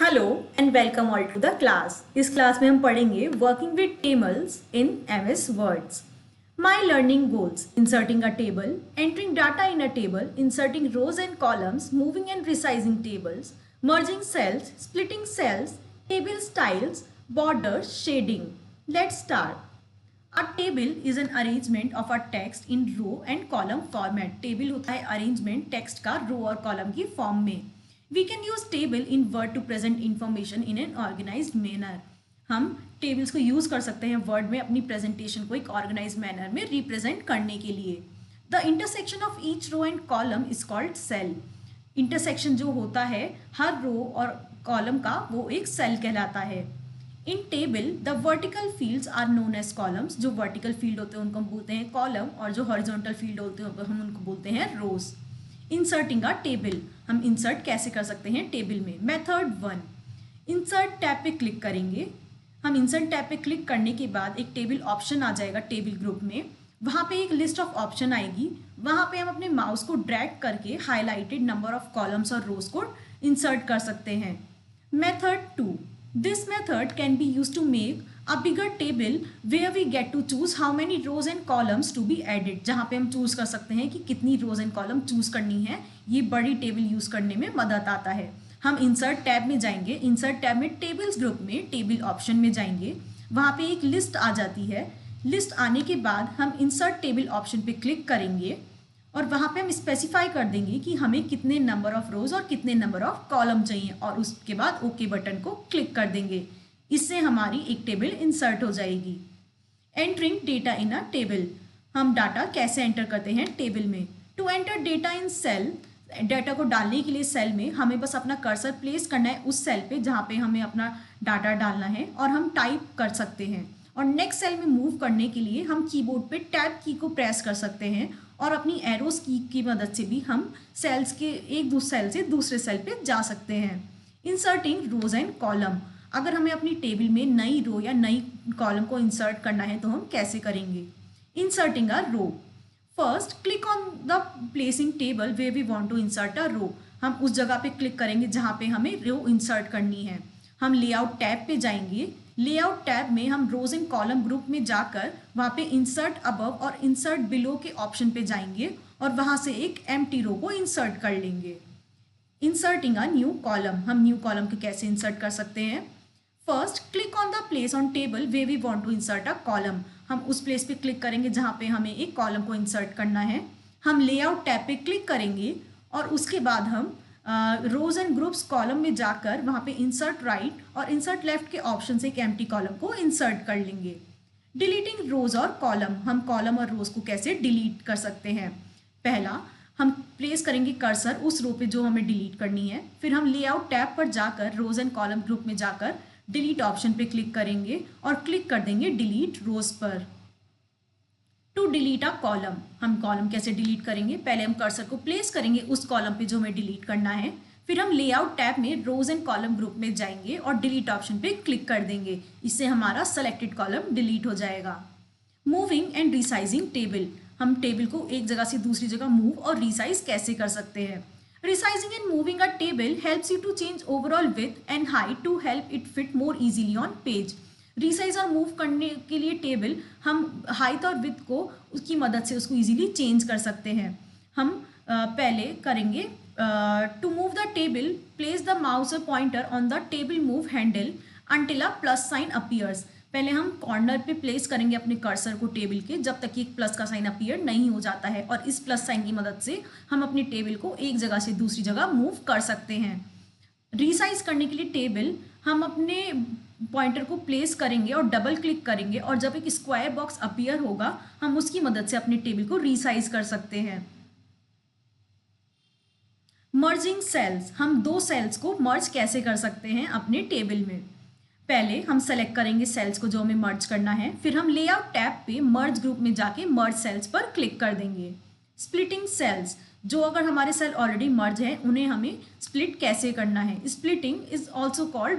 Hello and welcome all to the class. इस class में हम पढ़ेंगे working with tables in MS words. My learning goals: inserting a table, entering data in a table, inserting rows and columns, moving and resizing tables, merging cells, splitting cells, table styles, borders, shading. Let's start. A table is an arrangement of a text in row and column format. Table होता है arrangement text का row और column की form में. We can use table in Word to present information in an organized manner. हम tables को use कर सकते हैं Word में अपनी presentation को एक organized manner में represent करने के लिए. The intersection of each row and column is called cell. Intersection जो होता है हर row और column का वो एक cell कहलाता है. In table the vertical fields are known as columns. जो वर्टिकल फील्ड होते हैं उनको हम बोलते हैं कॉलम, और जो हॉरिजॉन्टल फील्ड होते हैं हम उनको बोलते हैं रोज. इंसर्टिंग अ टेबल, हम इंसर्ट कैसे कर सकते हैं टेबल में. मेथड 1, इंसर्ट टैब पे क्लिक करेंगे. हम इंसर्ट टैब पे क्लिक करने के बाद एक टेबल ऑप्शन आ जाएगा टेबल ग्रुप में. वहाँ पे एक लिस्ट ऑफ ऑप्शन आएगी. वहाँ पे हम अपने माउस को ड्रैग करके हाईलाइटेड नंबर ऑफ कॉलम्स और रोज को इंसर्ट कर सकते हैं. Method 2, this method can be used to make a bigger table where we get to choose how many rows and columns to be added. जहाँ पे हम चूज कर सकते हैं कि कितनी रोज एंड कॉलम चूज करनी है. ये बड़ी टेबल यूज करने में मदद आता है. हम इंसर्ट टैब में जाएंगे. इंसर्ट टैब में टेबल्स ग्रुप में टेबल ऑप्शन में जाएंगे. वहाँ पे एक लिस्ट आ जाती है. लिस्ट आने के बाद हम इंसर्ट टेबल ऑप्शन पे क्लिक करेंगे और वहाँ पे हम स्पेसिफाई कर देंगे कि हमें कितने नंबर ऑफ रोज और कितने नंबर ऑफ कॉलम चाहिए, और उसके बाद ओके बटन को क्लिक कर देंगे. इससे हमारी एक टेबल इंसर्ट हो जाएगी. Entering data in a table, हम डाटा कैसे एंटर करते हैं टेबल में. To enter data in cell, data को डालने के लिए सेल में हमें बस अपना कर्सर प्लेस करना है उस सेल पे जहाँ पे हमें अपना डाटा डालना है, और हम टाइप कर सकते हैं. और नेक्स्ट सेल में मूव करने के लिए हम कीबोर्ड पे टैब की को प्रेस कर सकते हैं, और अपनी एरोस की मदद से भी हम सेल्स के एक दूसरे सेल से दूसरे सेल पे जा सकते हैं. इंसर्टिंग रोज एंड कॉलम, अगर हमें अपनी टेबल में नई रो या नई कॉलम को इंसर्ट करना है तो हम कैसे करेंगे. Inserting a row, first click on the placing table way we want to insert a row. हम उस जगह पे क्लिक करेंगे जहाँ पे हमें रो इंसर्ट करनी है. हम लेआउट टैब पे जाएंगे. लेआउट टैब में हम रोज एंड कॉलम ग्रुप में जाकर वहाँ पे इंसर्ट अबव और इंसर्ट बिलो के ऑप्शन पे जाएंगे और वहाँ से एक एम्प्टी रो को इंसर्ट कर लेंगे. इंसर्टिंग अ न्यू कॉलम, हम न्यू कॉलम को कैसे इंसर्ट कर सकते हैं. First click on the place on table way we want to insert a column. हम उस प्लेस पे क्लिक करेंगे जहाँ पे हमें एक कॉलम को इंसर्ट करना है. हम लेआउट टैब पे क्लिक करेंगे और उसके बाद हम रोज एंड ग्रुप्स कॉलम में जाकर वहाँ पे इंसर्ट राइट और इंसर्ट लेफ्ट के ऑप्शन से एक एम्प्टी कॉलम को इंसर्ट कर लेंगे. डिलीटिंग रोज और कॉलम, हम कॉलम और रोज को कैसे डिलीट कर सकते हैं. पहला, हम प्लेस करेंगे कर्सर उस रो पे जो हमें डिलीट करनी है. फिर हम लेआउट टैब पर जाकर रोज एंड कॉलम ग्रुप में जाकर डिलीट ऑप्शन पे क्लिक करेंगे और क्लिक कर देंगे डिलीट रोज पर. टू डिलीट अ कॉलम, हम कॉलम कैसे डिलीट करेंगे. पहले हम कर्सर को प्लेस करेंगे उस कॉलम पे जो हमें डिलीट करना है. फिर हम लेआउट टैब में रोज एंड कॉलम ग्रुप में जाएंगे और डिलीट ऑप्शन पे क्लिक कर देंगे. इससे हमारा सेलेक्टेड कॉलम डिलीट हो जाएगा. मूविंग एंड रिसाइजिंग टेबल, हम टेबल को एक जगह से दूसरी जगह मूव और रिसाइज कैसे कर सकते हैं. Resizing and moving a table helps you to change overall width and height to help it fit more easily on page. Resize और मूव करने के लिए टेबल हम हाइट और विड्थ को उसकी मदद से उसको इजीली चेंज कर सकते हैं. हम पहले करेंगे to move the table place the mouse और pointer on the table move handle until a plus sign appears. पहले हम कॉर्नर पे प्लेस करेंगे अपने कर्सर को टेबल के जब तक कि एक प्लस का साइन अपीयर नहीं हो जाता है, और इस प्लस साइन की मदद से हम अपने टेबल को एक जगह से दूसरी जगह मूव कर सकते हैं. रिसाइज करने के लिए टेबल हम अपने पॉइंटर को प्लेस करेंगे और डबल क्लिक करेंगे, और जब एक स्क्वायर बॉक्स अपीयर होगा हम उसकी मदद से अपने टेबल को रिसाइज कर सकते हैं. मर्जिंग सेल्स, हम दो सेल्स को मर्ज कैसे कर सकते हैं अपने टेबल में. पहले हम सेलेक्ट करेंगे सेल्स को जो हमें मर्ज करना है. फिर हम लेआउट टैब पे मर्ज ग्रुप में जाके मर्ज सेल्स पर क्लिक कर देंगे. स्प्लिटिंग सेल्स, जो अगर हमारे सेल ऑलरेडी मर्ज है उन्हें हमें स्प्लिट कैसे करना है. Splitting is also called